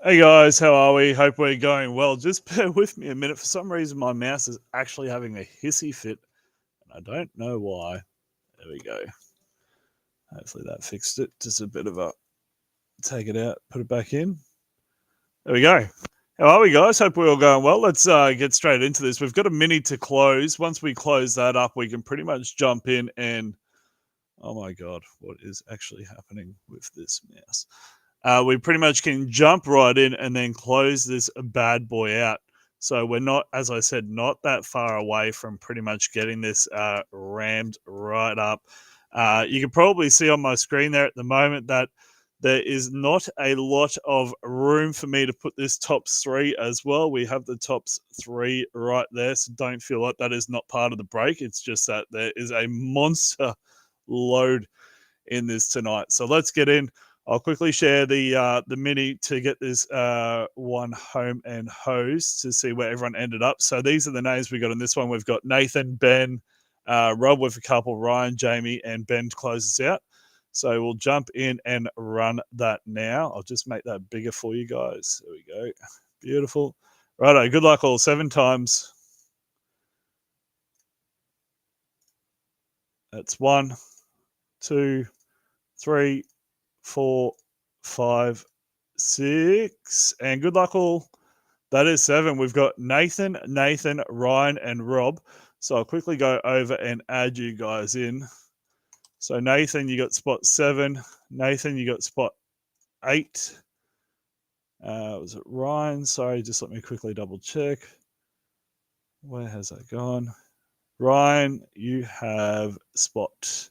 Hey guys, how are we? Hope we're going well. Just bear with me a minute. For some reason, my mouse is actually having a hissy fit, and I don't know why. There we go. Hopefully that fixed it. Just a bit of a take it out, put it back in. There we go. How are we, guys? Hope we're all going well. Let's get straight into this. We've got a mini to close. Once we close that up, we can pretty much jump in and oh my god, what is actually happening with this mouse? We pretty much can jump right in and then close this bad boy out. So we're not, as I said, not that far away from pretty much getting this rammed right up. You can probably see on my screen there at the moment that there is not a lot of room for me to put this tops three as well. We have the tops three right there, so don't feel like that is not part of the break. It's just that there is a monster load in this tonight. So let's get in. I'll quickly share the mini to get this one home and hose to see where everyone ended up. So these are the names we got in this one. We've got Nathan, Ben, Rob with a couple, Ryan, Jamie, and Ben to close us out. So we'll jump in and run that now. I'll just make that bigger for you guys. There we go. Beautiful. Righto, good luck all 7 times. That's 1, 2, 3, 4, 5, 6, and good luck all. That is 7. We've got Nathan, Ryan, and Rob. So I'll quickly go over and add you guys in. So Nathan, you got spot 7. Nathan, you got spot 8. Was it Ryan? Sorry, just let me quickly double check. Where has that gone? Ryan, you have spot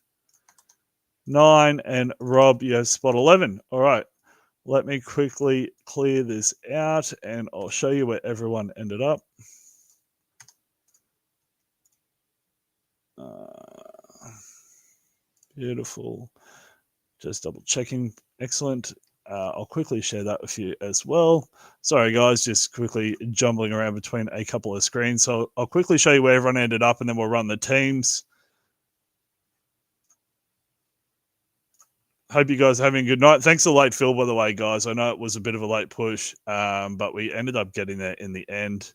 9, and Rob, you have spot 11. All right, let me quickly clear this out, and I'll show you where everyone ended up. Beautiful. Just double checking. Excellent. I'll quickly share that with you as well. Sorry, guys, just quickly jumbling around between a couple of screens. So I'll quickly show you where everyone ended up, and then we'll run the teams. Hope you guys are having a good night. Thanks for the late fill, by the way, guys. I know it was a bit of a late push, but we ended up getting there in the end.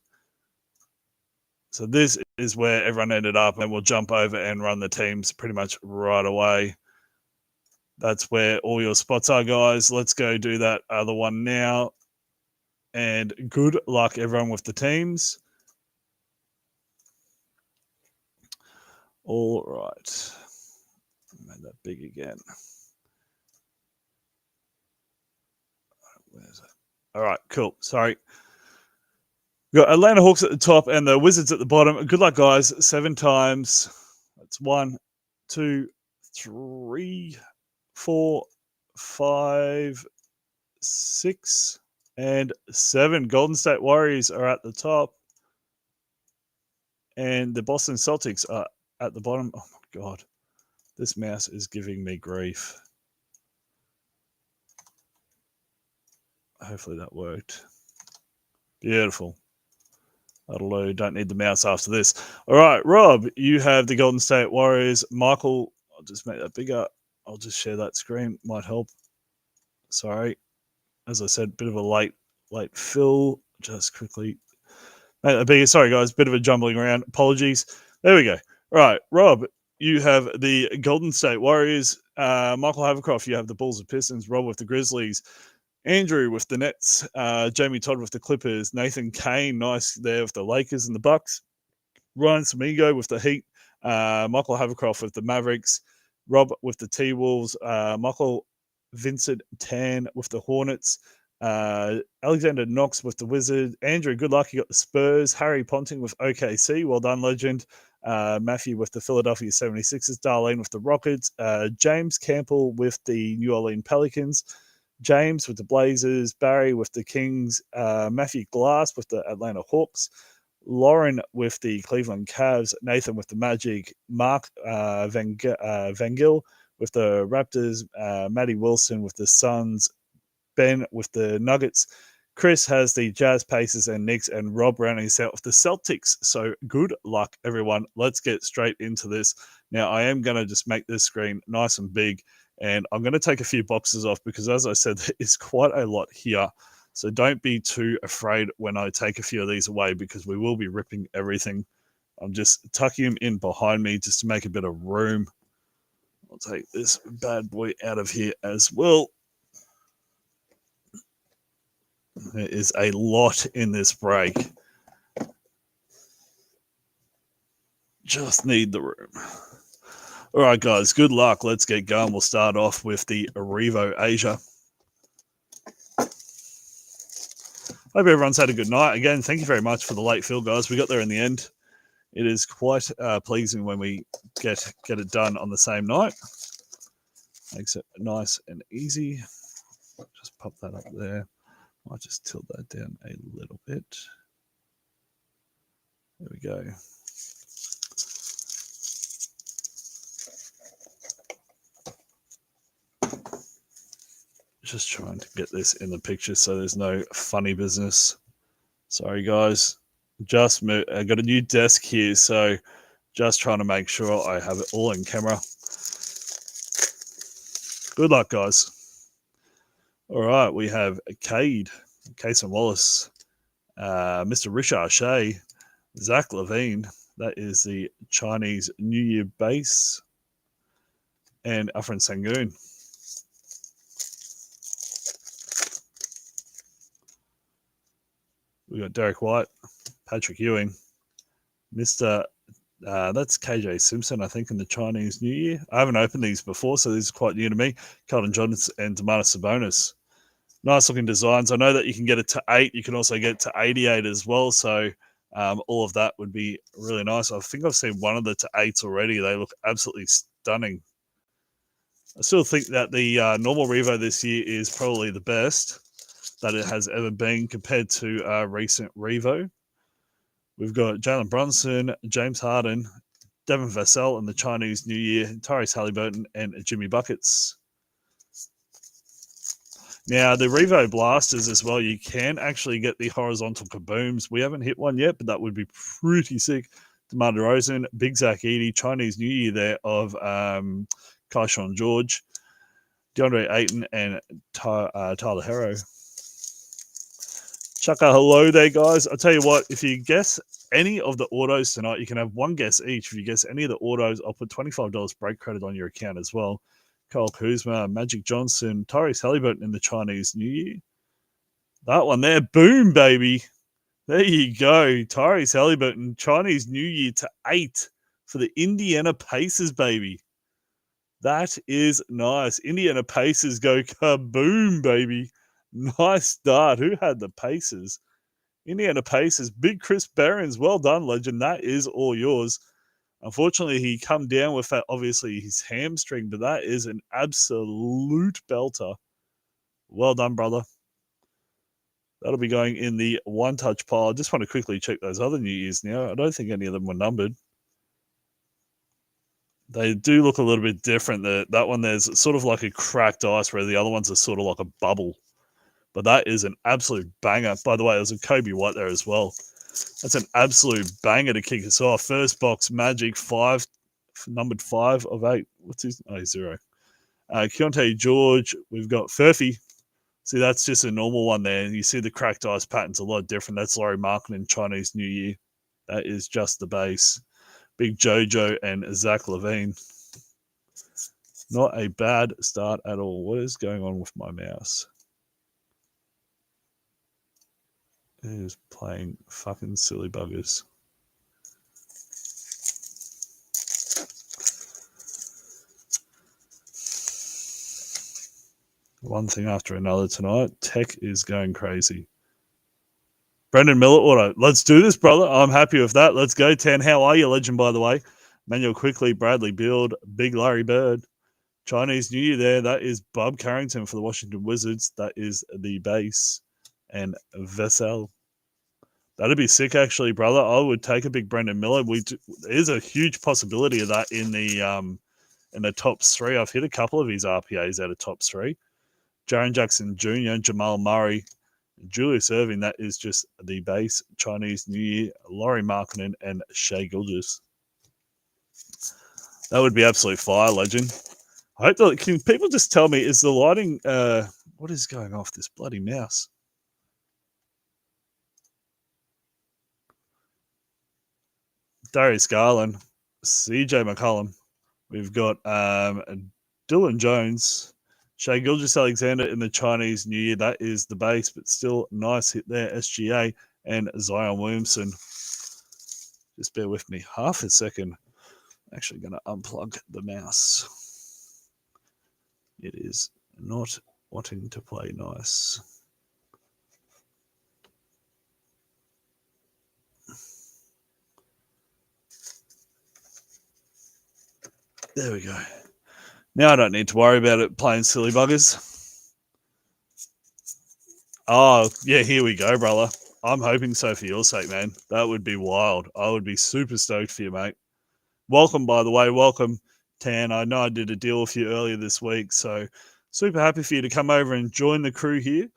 So this is where everyone ended up, and we'll jump over and run the teams pretty much right away. That's where all your spots are, guys. Let's go do that other one now. And good luck, everyone, with the teams. All right. Made that big again. Where's it? All right, cool. Sorry. We've got Atlanta Hawks at the top and the Wizards at the bottom. Good luck, guys. 7 times. That's 1, 2, 3, 4, 5, 6, and 7. Golden State Warriors are at the top. And the Boston Celtics are at the bottom. Oh, my God. This mouse is giving me grief. Hopefully that worked. Beautiful. That'll do. Don't need the mouse after this. All right, Rob, you have the Golden State Warriors. Michael, I'll just make that bigger. I'll just share that screen. Might help. Sorry. As I said, bit of a late fill. Just quickly make that bigger. Sorry, guys. Bit of a jumbling around. Apologies. There we go. All right, Rob, you have the Golden State Warriors. Michael Havercroft, you have the Bulls and Pistons. Rob with the Grizzlies. Andrew with the Nets, Jamie Todd with the Clippers, Nathan Kane, nice there with the Lakers and the Bucks, Ryan Samigo with the Heat, Michael Havercroft with the Mavericks, Rob with the T-Wolves, Michael Vincent Tan with the Hornets, Alexander Knox with the Wizards, Andrew, good luck, you got the Spurs, Harry Ponting with OKC, well done, legend, Matthew with the Philadelphia 76ers, Darlene with the Rockets, James Campbell with the New Orleans Pelicans, James with the Blazers, Barry with the Kings, Matthew Glass with the Atlanta Hawks, Lauren with the Cleveland Cavs, Nathan with the Magic, Mark Van Gil with the Raptors, Matty Wilson with the Suns, Ben with the Nuggets, Chris has the Jazz, Pacers, and Knicks, and Rob rounding us out with the Celtics. So good luck, everyone. Let's get straight into this. Now, I am going to just make this screen nice and big, and I'm going to take a few boxes off because, as I said, there is quite a lot here. So don't be too afraid when I take a few of these away, because we will be ripping everything. I'm just tucking them in behind me just to make a bit of room. I'll take this bad boy out of here as well. There is a lot in this break. Just need the room. All right, guys, good luck. Let's get going. We'll start off with the Revo Asia. Hope everyone's had a good night. Again, thank you very much for the late fill, guys. We got there in the end. It is quite pleasing when we get it done on the same night. Makes it nice and easy. Just pop that up there. I'll just tilt that down a little bit. There we go. Just trying to get this in the picture so there's no funny business. Sorry, guys. Just moved. I got a new desk here, so just trying to make sure I have it all in camera. Good luck, guys. All right, we have Cade, Cason Wallace, Mr. Richard Shea, Zach Levine. That is the Chinese New Year base, and Afrin Sangoon. We got Derek White, Patrick Ewing, Mr. That's KJ Simpson, I think, in the Chinese New Year. I haven't opened these before, so these are quite new to me. Carlton Johnson and Demarcus Sabonis. Nice looking designs. I know that you can get it to 8. You can also get it to 88 as well. So all of that would be really nice. I think I've seen one of the to 8s already. They look absolutely stunning. I still think that the normal Revo this year is probably the best that it has ever been compared to recent Revo. We've got Jalen Brunson, James Harden, Devin Vassell in the Chinese New Year, Tyrese Halliburton, and Jimmy Buckets. Now, the Revo Blasters as well, you can actually get the horizontal kabooms. We haven't hit one yet, but that would be pretty sick. DeMar DeRozan, Big Zach Edey, Chinese New Year there of Kaishawn George, DeAndre Ayton, and Tyler Herro. Chuck a hello there, guys. I'll tell you what, if you guess any of the autos tonight, you can have one guess each. If you guess any of the autos, I'll put $25 break credit on your account as well. Kyle Kuzma, Magic Johnson, Tyrese Halliburton in the Chinese New Year. That one there, boom, baby. There you go. Tyrese Halliburton, Chinese New Year to 8 for the Indiana Pacers, baby. That is nice. Indiana Pacers go kaboom, baby. Nice start. Who had the Pacers? Indiana Pacers. Big Chris Barons. Well done, legend. That is all yours. Unfortunately, he come down with that, obviously his hamstring, but that is an absolute belter. Well done, brother. That'll be going in the one-touch pile. I just want to quickly check those other New Year's now. I don't think any of them were numbered. They do look a little bit different. That one, there's sort of like a cracked ice, where the other ones are sort of like a bubble. But that is an absolute banger. By the way, there's a Kobe White there as well. That's an absolute banger to kick us off. First box, Magic, 5, numbered 5 of 8. What's his? Oh, 0. Keontae George, we've got Furphy. See, that's just a normal one there. You see the cracked ice pattern's a lot different. That's Laurie Markin in Chinese New Year. That is just the base. Big Jojo and Zach Levine. Not a bad start at all. What is going on with my mouse? It is playing fucking silly buggers. One thing after another tonight. Tech is going crazy. Brendan Miller auto. Let's do this, brother. I'm happy with that. Let's go, 10. How are you, legend, by the way? Manuel Quickly, Bradley Beard, Big Larry Bird. Chinese New Year there. That is Bob Carrington for the Washington Wizards. That is the base. And Vassell. That'd be sick, actually, brother. I would take a big Brendan Miller. There's a huge possibility of that in the top 3. I've hit a couple of his RPAs out of top 3. Jaren Jackson Jr., Jamal Murray, Julius Erving. That is just the base. Chinese New Year, Laurie Markkinen, and Shai Gilgeous. That would be absolute fire, legend. I hope that, can people just tell me, is the lighting, what is going off this bloody mouse? Darius Garland, CJ McCollum. We've got Dylan Jones, Shea Gilgeous-Alexander in the Chinese New Year. That is the base, but still nice hit there. SGA and Zion Williamson. Just bear with me half a second. I'm actually going to unplug the mouse. It is not wanting to play nice. There we go. Now I don't need to worry about it playing silly buggers. Oh, yeah, here we go, brother. I'm hoping so for your sake, man. That would be wild. I would be super stoked for you, mate. Welcome, by the way. Welcome, Tan. I know I did a deal with you earlier this week, so super happy for you to come over and join the crew here.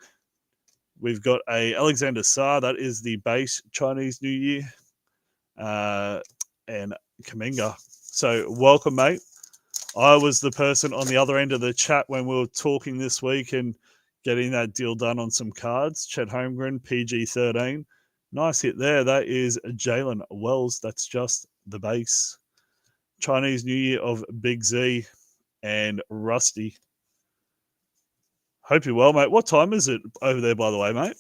We've got a Alexander Sarr. That is the base Chinese New Year. And Kaminga. So welcome, mate. I was the person on the other end of the chat when we were talking this week and getting that deal done on some cards. Chet Holmgren, PG-13. Nice hit there. That is Jalen Wells. That's just the base. Chinese New Year of Big Z and Rusty. Hope you're well, mate. What time is it over there, by the way, mate?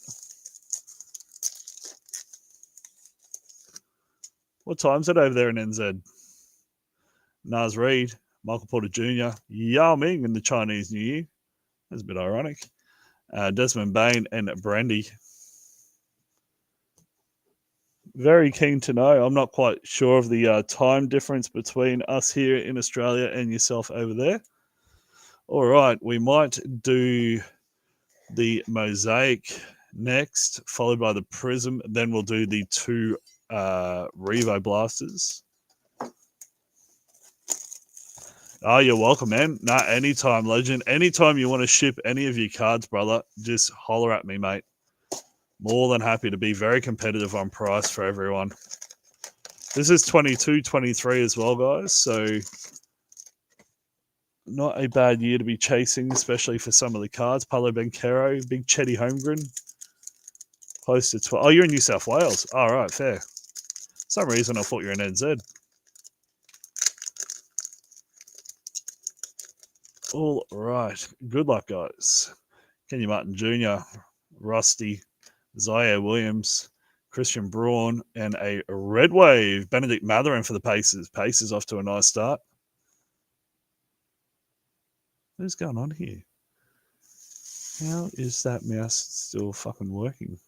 What time is it over there in NZ? Naz Reid, Michael Porter Jr., Yao Ming in the Chinese New Year. That's a bit ironic. Desmond Bain and Brandy. Very keen to know. I'm not quite sure of the time difference between us here in Australia and yourself over there. All right, we might do the Mosaic next, followed by the Prism. Then we'll do the two Revo Blasters. Oh, you're welcome, man. Nah, anytime, legend. Anytime you want to ship any of your cards, brother, just holler at me, mate. More than happy to be very competitive on price for everyone. This is 22-23 as well, guys. So not a bad year to be chasing, especially for some of the cards. Paulo Banchero, big Chetty Holmgren. Close to 12. Oh, you're in New South Wales. All right, fair. For some reason, I thought you were in NZ. All right. Good luck, guys. Kenny Martin Jr., Rusty, Zaire Williams, Christian Braun, and a red wave. Benedict Mathurin for the Pacers. Pacers off to a nice start. What's going on here? How is that mouse still fucking working?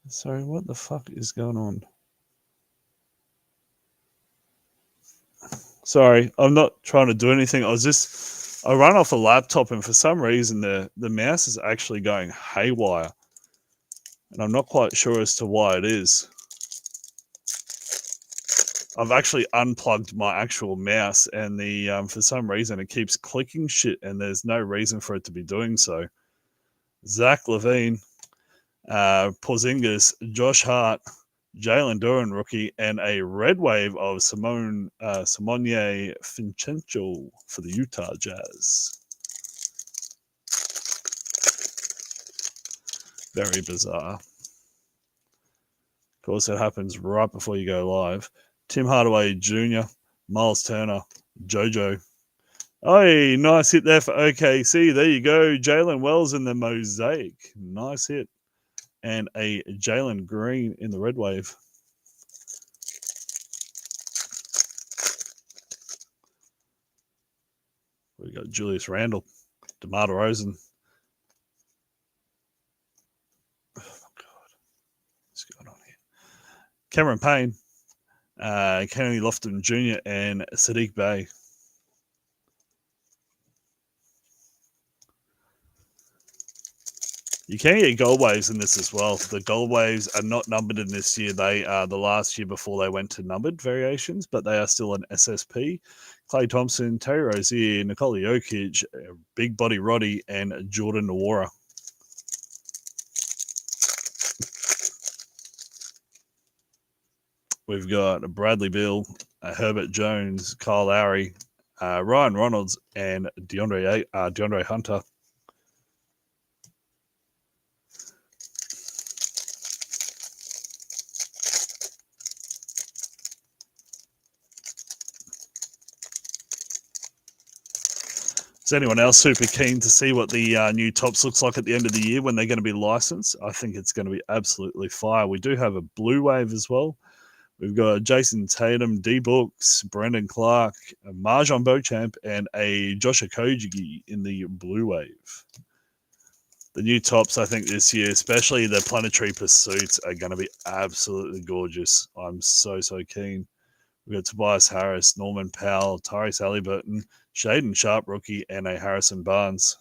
Sorry, what the fuck is going on? Sorry, I'm not trying to do anything. I run off a laptop and for some reason the mouse is actually going haywire. And I'm not quite sure as to why it is. I've actually unplugged my actual mouse and the for some reason it keeps clicking shit and there's no reason for it to be doing so. Zach Levine, Porzingis, Josh Hart, Jalen Duren rookie, and a red wave of Simone Fincencio for the Utah Jazz. Very bizarre. Of course, it happens right before you go live. Tim Hardaway Jr., Miles Turner, JoJo. Oh, nice hit there for OKC. There you go. Jalen Wells in the Mosaic. Nice hit. And a Jalen Green in the red wave. We got Julius Randle, DeMar DeRozan. Oh, God. What's going on here? Cameron Payne, Kenny Lofton Jr., and Sadiq Bey. You can get gold waves in this as well. The gold waves are not numbered in this year. They are the last year before they went to numbered variations, but they are still an SSP. Klay Thompson, Terry Rozier, Nikola Jokic, Big Body Roddy, and Jordan Nwora. We've got Bradley Beal, Herbert Jones, Kyle Lowry, Ryan Reynolds, and DeAndre Hunter. Is anyone else super keen to see what the new tops looks like at the end of the year when they're going to be licensed? I think it's going to be absolutely fire. We do have a blue wave as well. We've got Jason Tatum, D Books, Brendan Clark, a Marjon Beauchamp, and a Josh Okogie in the blue wave. The new tops, I think, this year, especially the Planetary Pursuits, are going to be absolutely gorgeous. I'm so keen. We've got Tobias Harris, Norman Powell, Tyrese Halliburton, Shaden Sharp rookie, and a Harrison Barnes.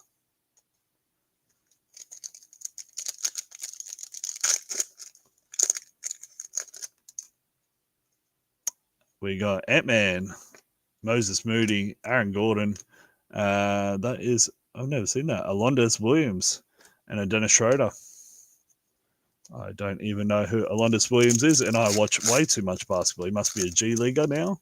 We got Ant-Man, Moses Moody, Aaron Gordon. That is, I've never seen that. Alondas Williams and a Dennis Schroeder. I don't even know who Alondas Williams is, and I watch way too much basketball. He must be a G Leaguer now.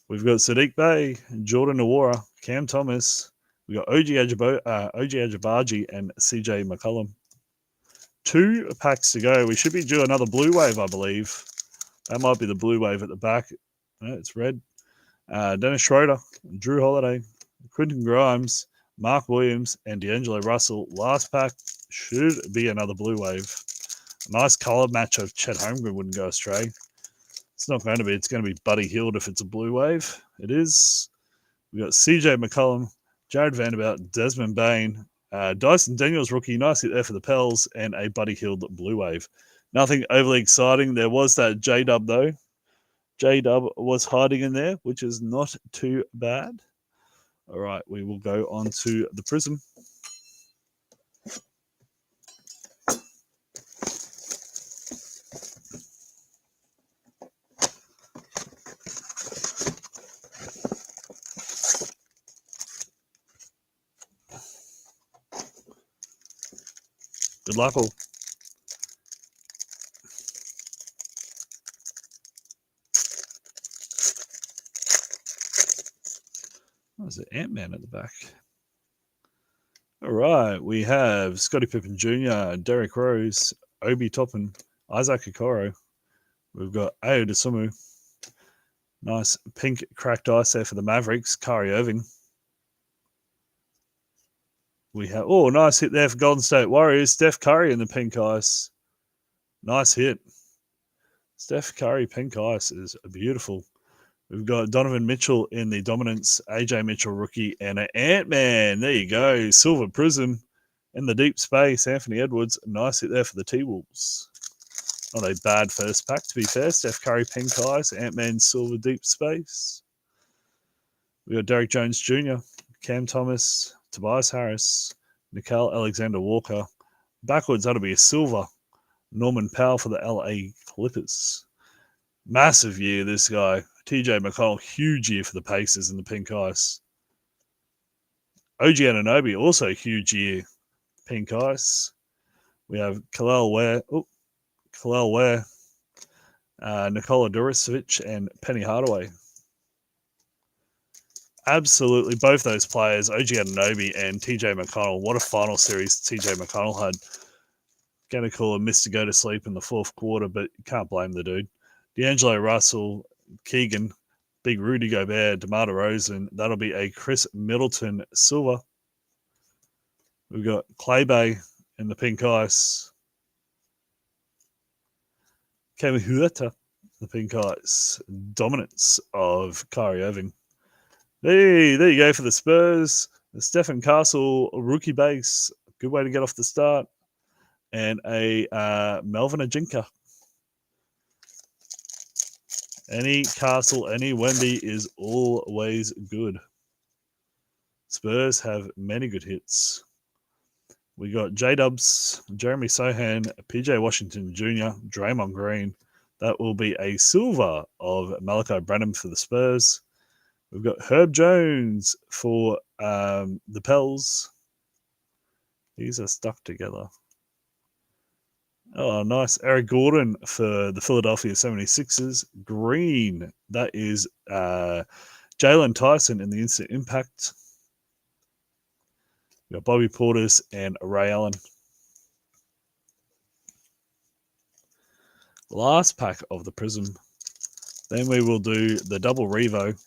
We've got Sadiq Bey, Jordan Nwora, Cam Thomas. We've got OG Ajabaji and CJ McCollum. 2 packs to go. We should be due another blue wave, I believe. That might be the blue wave at the back. No, it's red. Dennis Schroeder, Drew Holiday, Quentin Grimes, Mark Williams, and D'Angelo Russell. Last pack should be another blue wave. A nice color match of Chet Holmgren wouldn't go astray. It's not going to be. It's going to be Buddy Hield if it's a blue wave. It is. We've got CJ McCollum, Jared Vanderbilt, Desmond Bain, Dyson Daniels rookie, nice hit there for the Pels, and a Buddy Hield blue wave. Nothing overly exciting. There was that J-Dub though. J-Dub was hiding in there, which is not too bad. All right, we will go on to the Prism. Good luck all. There's an Ant-Man at the back. All right, we have Scottie Pippen Jr., Derrick Rose, Obi Toppin, Isaac Okoro. We've got Ayo Dosunmu. Nice pink cracked ice there for the Mavericks, Kyrie Irving. We have, oh, nice hit there for Golden State Warriors, Steph Curry in the pink ice. Nice hit. Steph Curry pink ice is beautiful. We've got Donovan Mitchell in the dominance, AJ Mitchell rookie, and an Ant-Man. There you go. Silver Prism in the deep space. Anthony Edwards. Nice hit there for the T-Wolves. Not a bad first pack, to be fair. Steph Curry pink ice, Ant-Man silver deep space. We've got Derrick Jones Jr., Cam Thomas, Tobias Harris, Nickeil Alexander-Walker. Backwards, that'll be a silver. Norman Powell for the LA Clippers. Massive year, this guy. TJ McConnell, huge year for the Pacers in the pink ice. OG Anunoby, also a huge year, pink ice. We have Khalil Ware, Nikola Duricevic, and Penny Hardaway. Absolutely, both those players, OG Anunoby and TJ McConnell. What a final series TJ McConnell had. Going to call him Mr. Go to Sleep in the fourth quarter, but you can't blame the dude. D'Angelo Russell, Keegan, Big Rudy Gobert, DeMar DeRozan. That'll be a Chris Middleton silver. We've got Clay Bay in the pink ice. Kevin Huerta, the pink ice. Dominance of Kyrie Irving. There you go for the Spurs. The Stephen Castle rookie base. Good way to get off the start. And a Melvin Ajinka. Any Castle, any Wemby is always good. Spurs have many good hits. We got J-Dubs, Jeremy Sohan, PJ Washington Jr., Draymond Green. That will be a silver of Malachi Branham for the Spurs. We've got Herb Jones for the Pels. These are stuck together. Oh, nice. Eric Gordon for the Philadelphia 76ers. Green. That is Jalen Tyson in the Instant Impact. We've got Bobby Portis and Ray Allen. Last pack of the Prism. Then we will do the double Revo.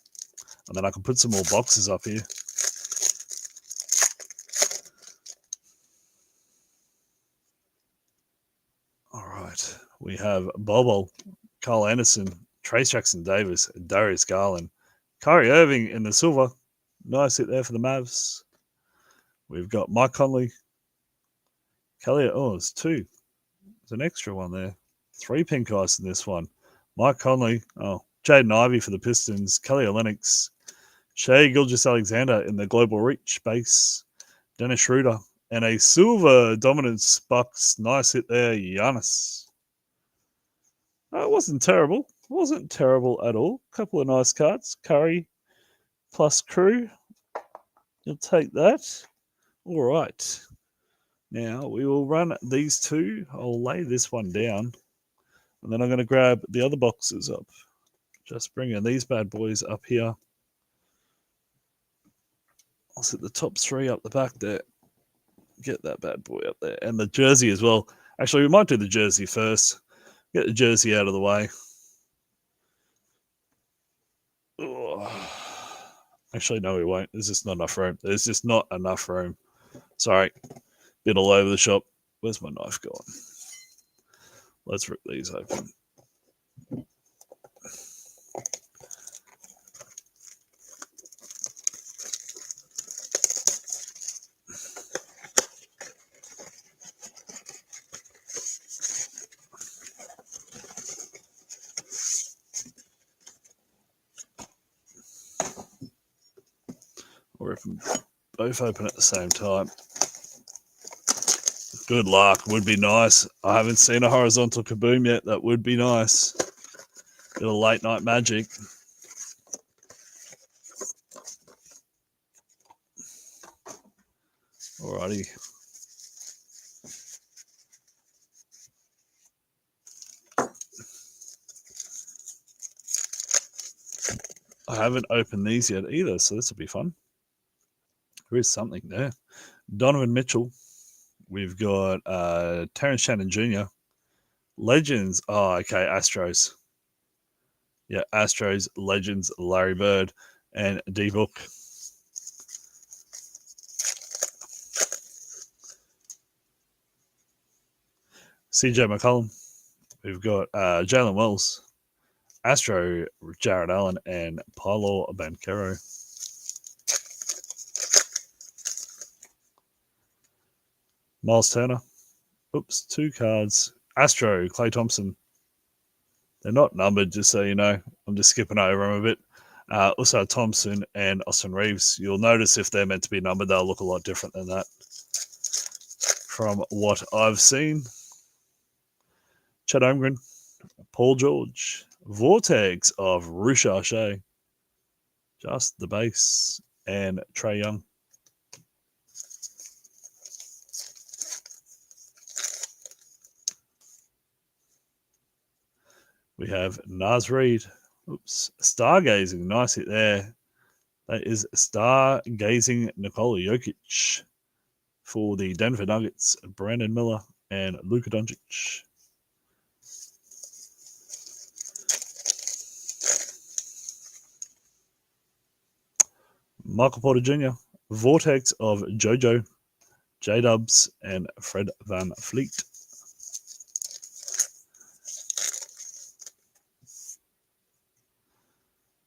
And then I can put some more boxes up here. All right. We have Bobo, Carl Anderson, Trace Jackson Davis, Darius Garland, Kyrie Irving in the silver. Nice hit there for the Mavs. We've got Mike Conley, Kelly. Oh, it's two. There's an extra one there. 3 pink ice in this one. Mike Conley. Oh, Jaden Ivey for the Pistons. Kelly Olynyk. Shea Gilgeous-Alexander in the Global Reach base. Dennis Schroeder. And a silver dominance Bucks. Nice hit there, Giannis. It wasn't terrible. It wasn't terrible at all. Couple of nice cards. Curry plus Crew. You'll take that. All right. Now we will run these two. I'll lay this one down. And then I'm going to grab the other boxes up. Just bringing these bad boys up here. I'll set the top 3 up the back there. Get that bad boy up there. And the jersey as well. Actually, we might do the jersey first. Get the jersey out of the way. Oh. Actually, no, we won't. There's just not enough room. There's just not enough room. Sorry. Been all over the shop. Where's my knife gone? Let's rip these open. Or if them both open at the same time. Good luck. Would be nice. I haven't seen a horizontal kaboom yet. That would be nice. Bit of late night magic. Alrighty. I haven't opened these yet either, so this will be fun. There is something there. Donovan Mitchell. We've got Terrence Shannon Jr. Legends. Oh, okay. Astros. Yeah, Astros, Legends, Larry Bird, and D-Book. CJ McCollum. We've got Jalen Wells, Astro, Jared Allen, and Paolo Banchero. Miles Turner. Oops, 2 cards. Astro, Klay Thompson. They're not numbered, just so you know. I'm just skipping over them a bit. Also, Thompson and Austin Reeves. You'll notice if they're meant to be numbered, they'll look a lot different than that from what I've seen. Chad Holmgren, Paul George, Vortex of Rusha Shea, just the base, and Trae Young. We have Naz Reid. Oops. Stargazing. Nice hit there. That is Stargazing Nikola Jokic for the Denver Nuggets. Brandon Miller and Luka Doncic. Michael Porter Jr. Vortex of JoJo, J-Dubs, and Fred Van Fleet.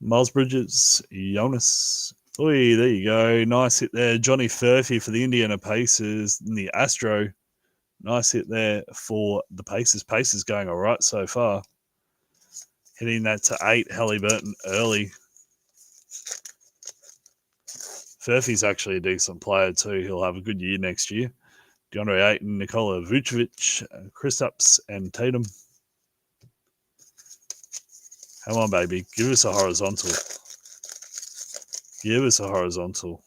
Miles Bridges, Jonas. Oi, there you go. Nice hit there. Johnny Furphy for the Indiana Pacers and the Astro. Nice hit there for the Pacers. Pacers going all right so far. Hitting that to 8. Halliburton early. Furphy's actually a decent player too. He'll have a good year next year. DeAndre Ayton, Nikola Vucevic, Kristaps, and Tatum. Come on, baby. Give us a horizontal. Give us a horizontal.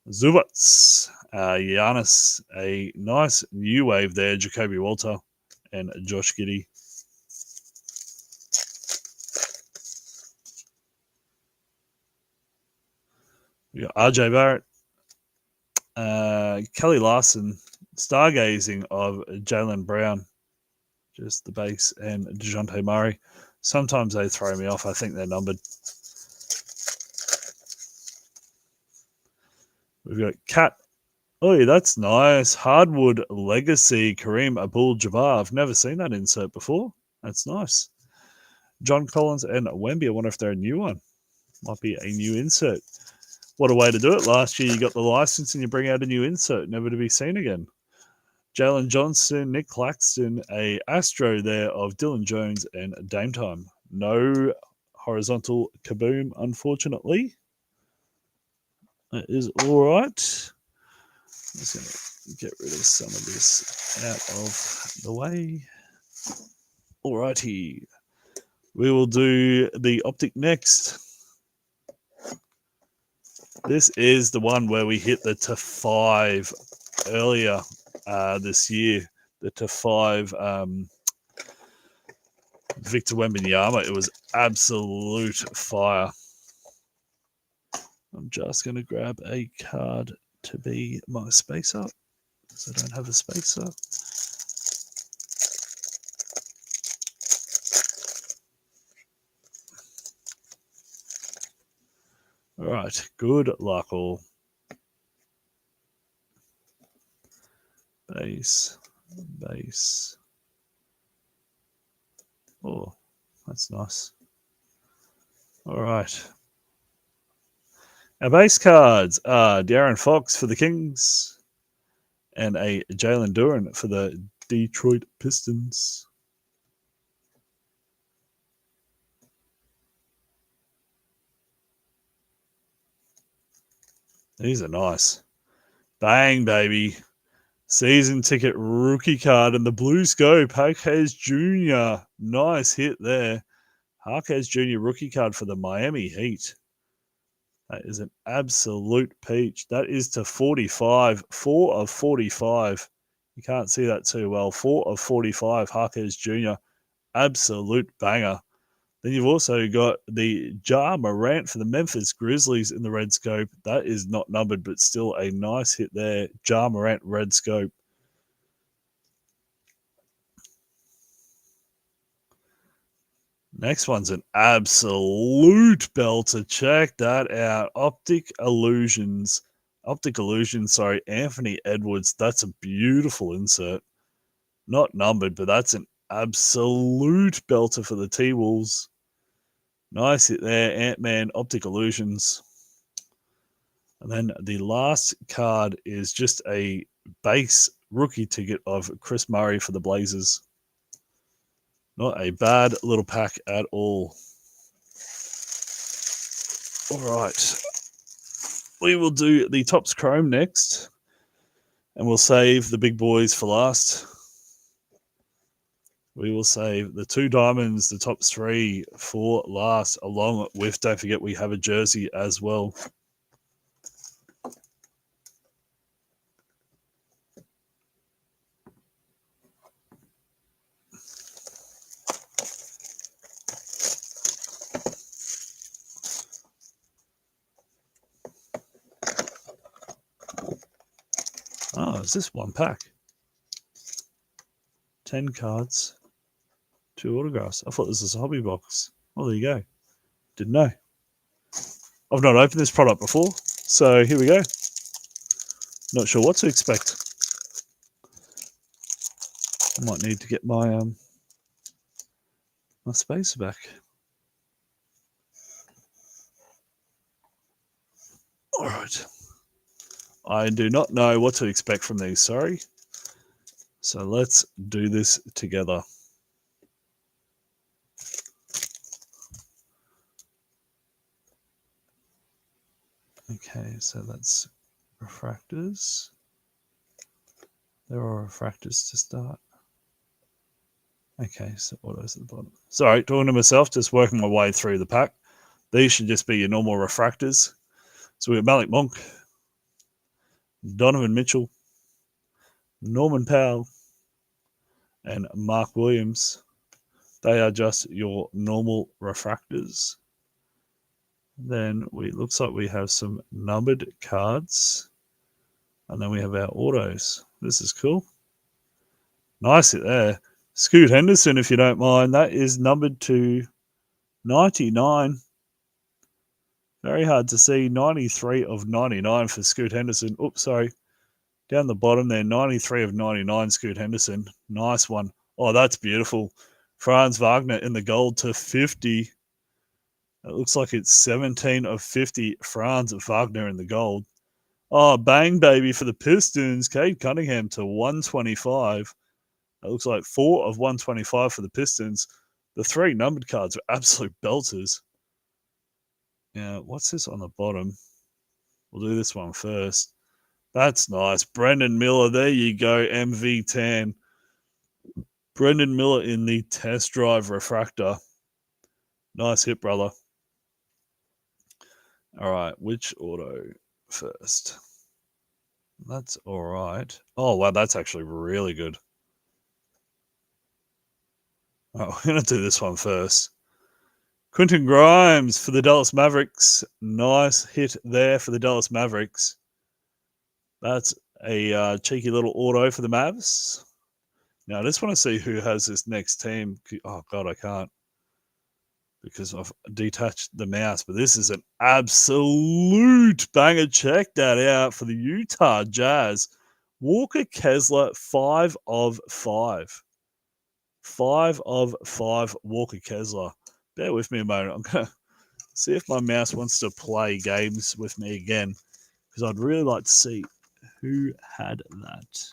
Zubats, Giannis, a nice new wave there. Jacoby Walter and Josh Giddey. We got RJ Barrett, Kelly Larson, Stargazing of Jaylen Brown, just the base, and DeJounte Murray. Sometimes they throw me off. I think they're numbered. We've got Cat. Oh, that's nice. Hardwood Legacy, Kareem Abdul-Jabbar. I've never seen that insert before. That's nice. John Collins and Wemby. I wonder if they're a new one. Might be a new insert. What a way to do it. Last year you got the license and you bring out a new insert, never to be seen again. Jalen Johnson, Nick Claxton, a Astro there of Dylan Jones and Dame Time. No horizontal kaboom, unfortunately. That is all right. I'm just going to get rid of some of this out of the way. All righty. We will do the optic next. This is the one where we hit the to 5 earlier this year. The to 5 Victor Wembanyama. It was absolute fire. I'm just going to grab a card to be my spacer because I don't have a spacer. All right, good luck all. Base. Oh, that's nice. All right. Our base cards are De'Aaron Fox for the Kings and a Jalen Duren for the Detroit Pistons. These are nice. Bang, baby. Season ticket rookie card and the blue scope. Jaquez Jr. Nice hit there. Jaquez Jr. rookie card for the Miami Heat. That is an absolute peach. That is to 45. 4 of 45. You can't see that too well. 4 of 45. Jaquez Jr. Absolute banger. Then you've also got the Ja Morant for the Memphis Grizzlies in the red scope. That is not numbered, but still a nice hit there. Ja Morant red scope. Next one's an absolute belter. Check that out. Optic Illusions, Anthony Edwards. That's a beautiful insert. Not numbered, but that's an absolute belter for the T-Wolves. Nice hit there, Ant-Man, Optic Illusions. And then the last card is just a base rookie ticket of Chris Murray for the Blazers. Not a bad little pack at all. All right. We will do the Topps Chrome next. And we'll save the big boys for last. We will save the 2 diamonds, the Topps 3 for last, along with, don't forget, we have a jersey as well. Oh, is this one pack? 10 cards, 2 autographs. I thought this was a hobby box. Well, there you go. Didn't know. I've not opened this product before, so here we go. Not sure what to expect. I might need to get my my spacer back. All right. I do not know what to expect from these, sorry. So let's do this together. Okay, so that's refractors. There are refractors to start. Okay, so autos at the bottom. Sorry, talking to myself, just working my way through the pack. These should just be your normal refractors. So we have Malik Monk, Donovan Mitchell, Norman Powell, and Mark Williams. They are just your normal refractors. Then looks like we have some numbered cards. And then we have our autos. This is cool. Nice it there. Scoot Henderson, if you don't mind. That is numbered to 99 Very hard to see. 93 of 99 for Scoot Henderson. Oops, sorry. Down the bottom there, 93 of 99, Scoot Henderson. Nice one. Oh, that's beautiful. Franz Wagner in the gold to 50. It looks like it's 17 of 50. Franz Wagner in the gold. Oh, bang, baby, for the Pistons. Cade Cunningham to 125. It looks like 4 of 125 for the Pistons. The 3 numbered cards are absolute belters. Now, what's this on the bottom? We'll do this one first. That's nice. Brendan Miller, there you go, MV10. Brendan Miller in the test drive refractor. Nice hit, brother. All right, which auto first? That's all right. Oh, wow, that's actually really good. Oh, we're going to do this one first. Quentin Grimes for the Dallas Mavericks. Nice hit there for the Dallas Mavericks. That's a cheeky little auto for the Mavs. Now, I just want to see who has this next team. Oh, God, I can't because I've detached the mouse. But this is an absolute banger. Check that out for the Utah Jazz. Walker Kessler, 5 of 5. 5 of 5 Walker Kessler. Bear with me a moment. I'm going to see if my mouse wants to play games with me again because I'd really like to see who had that.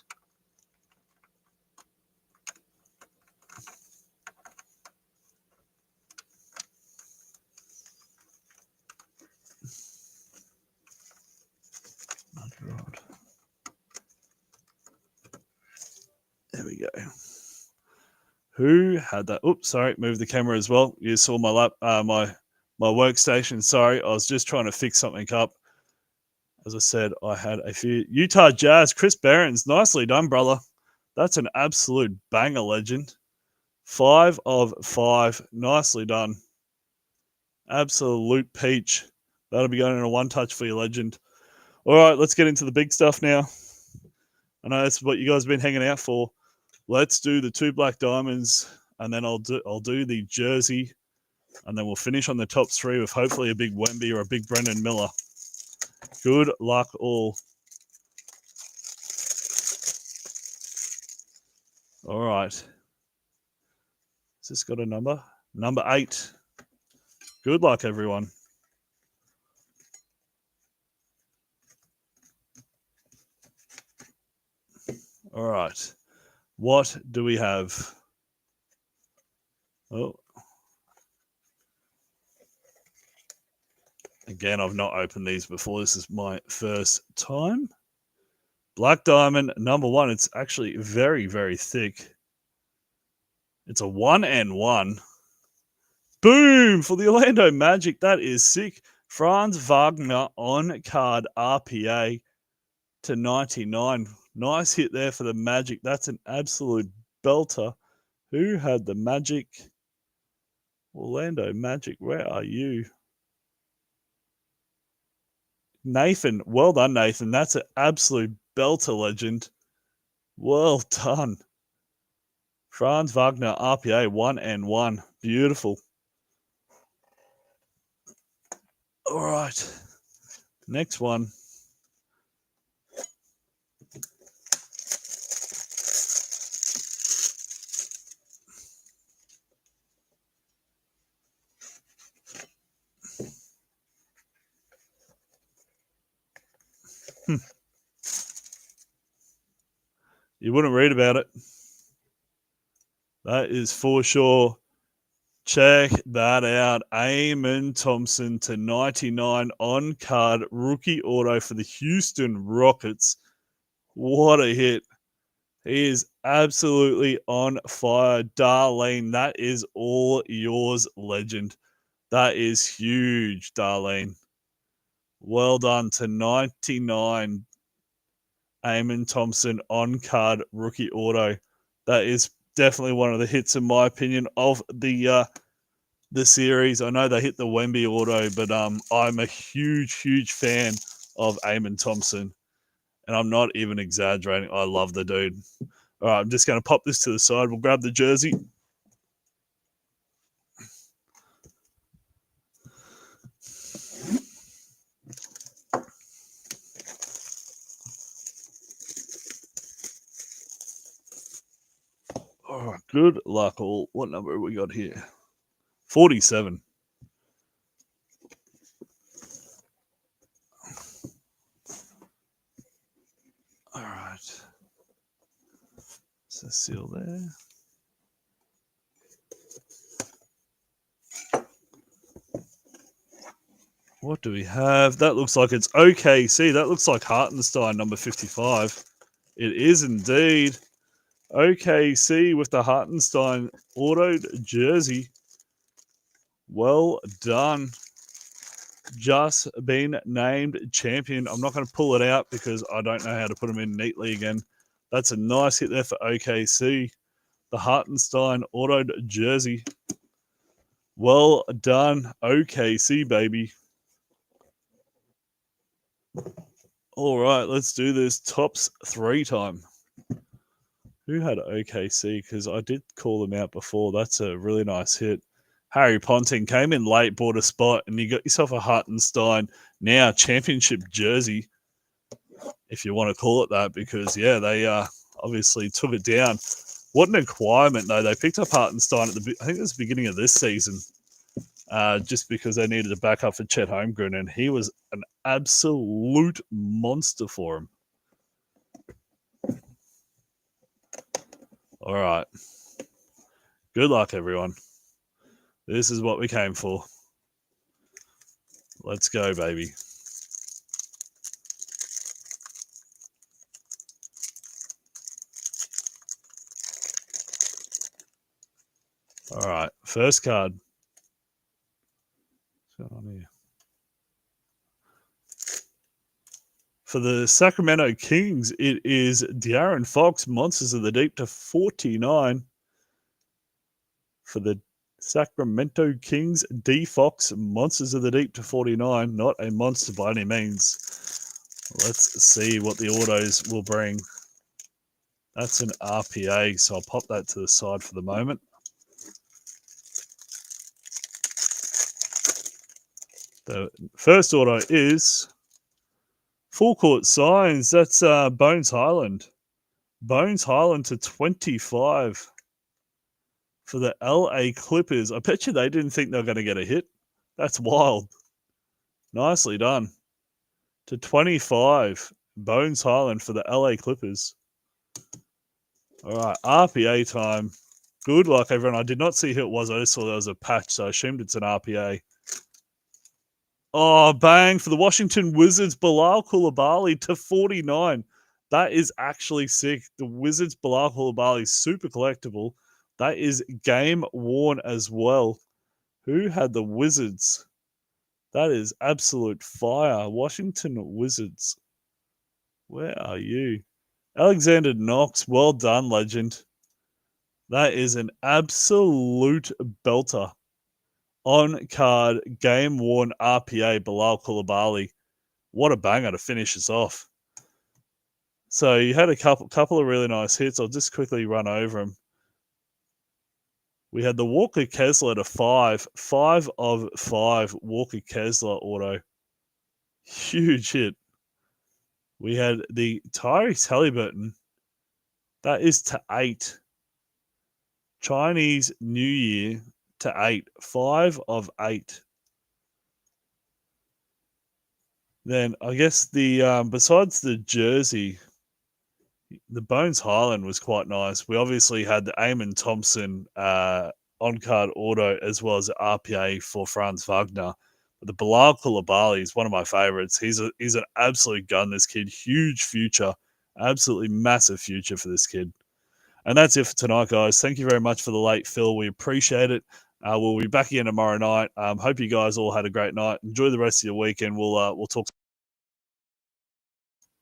There we go. Who had that? Oops, sorry, move the camera as well. You saw my my workstation. Sorry, I was just trying to fix something up. As I said, I had a few Utah Jazz. Chris Behrens, nicely done, brother. That's an absolute banger, legend. 5 of 5, nicely done. Absolute peach. That'll be going in a one touch for your legend. All right, let's get into the big stuff now. I know that's what you guys have been hanging out for. Let's do the 2 black diamonds, and then I'll do the jersey, and then we'll finish on the top 3 with hopefully a big Wemby or a big Brendan Miller. Good luck all. All right. Has this got a number? Number 8. Good luck, everyone. All right. What do we have? Oh. Again, I've not opened these before. This is my first time. Black Diamond, number 1. It's actually very, very thick. It's a 1N1. Boom! For the Orlando Magic. That is sick. Franz Wagner on card RPA to 99. Nice hit there for the Magic. That's an absolute belter. Who had the Magic? Orlando Magic, where are you? Nathan. Well done, Nathan. That's an absolute belter, legend. Well done. Franz Wagner, RPA, 1N1. Beautiful. All right. Next one. You wouldn't read about it. That is for sure. Check that out. Amen Thompson to 99 on card rookie auto for the Houston Rockets. What a hit. He is absolutely on fire. Darlene, that is all yours, legend. That is huge, Darlene. Well done to 99. Amen Thompson on card rookie auto. That is definitely one of the hits, in my opinion, of the series. I know they hit the Wemby auto, but I'm a huge fan of Amen Thompson, and I'm not even exaggerating. I love the dude. All right, I'm just going to pop this to the side. We'll grab the jersey. All right, good luck all. What number have we got here? 47. All right. So seal there. What do we have? That looks like it's OKC. That looks like Hartenstein, number 55. It is indeed OKC with the Hartenstein autoed jersey. Well done. Just been named champion. I'm not going to pull it out because I don't know how to put them in neatly again. That's a nice hit there for OKC. The Hartenstein autoed jersey. Well done, OKC, baby. All right, let's do this tops 3 time. Who had OKC? Because I did call them out before. That's a really nice hit. Harry Ponting came in late, bought a spot, and you got yourself a Hartenstein now championship jersey, if you want to call it that, because, yeah, they obviously took it down. What an acquirement, though. They picked up Hartenstein at I think it was the beginning of this season, just because they needed a backup for Chet Holmgren, and he was an absolute monster for him. All right. Good luck, everyone. This is what we came for. Let's go, baby. All right. First card. What's going on here? For the Sacramento Kings, it is De'Aaron Fox, Monsters of the Deep to 49. For the Sacramento Kings, D Fox, Monsters of the Deep to 49. Not a monster by any means. Let's see what the autos will bring. That's an RPA, so I'll pop that to the side for the moment. The first auto is Full Court Signs. That's Bones Highland. Bones Highland to 25 for the LA Clippers. I bet you they didn't think they were going to get a hit. That's wild. Nicely done. To 25, Bones Highland for the LA Clippers. All right, RPA time. Good luck, everyone. I did not see who it was. I just saw there was a patch, so I assumed it's an RPA. Oh, bang, for the Washington Wizards, Bilal Coulibaly to 49. That is actually sick. The Wizards, Bilal Coulibaly, super collectible. That is game worn as well. Who had the Wizards? That is absolute fire. Washington Wizards. Where are you? Alexander Knox, well done, legend. That is an absolute belter. On card, game worn RPA, Bilal Coulibaly. What a banger to finish us off. So you had a couple of really nice hits. I'll just quickly run over them. We had the Walker Kessler to 5. 5 of 5 Walker Kessler auto. Huge hit. We had the Tyrese Halliburton. That is to 8. Chinese New Year to 8. 5 of 8. Then I guess the besides the jersey, the Bones Highland was quite nice. We obviously had the Eamon Thompson on-card auto as well as the RPA for Franz Wagner. But the Bilal Coulibaly is one of my favorites. He's an absolute gun, this kid. Huge future. Absolutely massive future for this kid. And that's it for tonight, guys. Thank you very much for the late fill. We appreciate it. We'll be back again tomorrow night. Hope you guys all had a great night. Enjoy the rest of your weekend. We'll talk.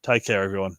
Take care, everyone.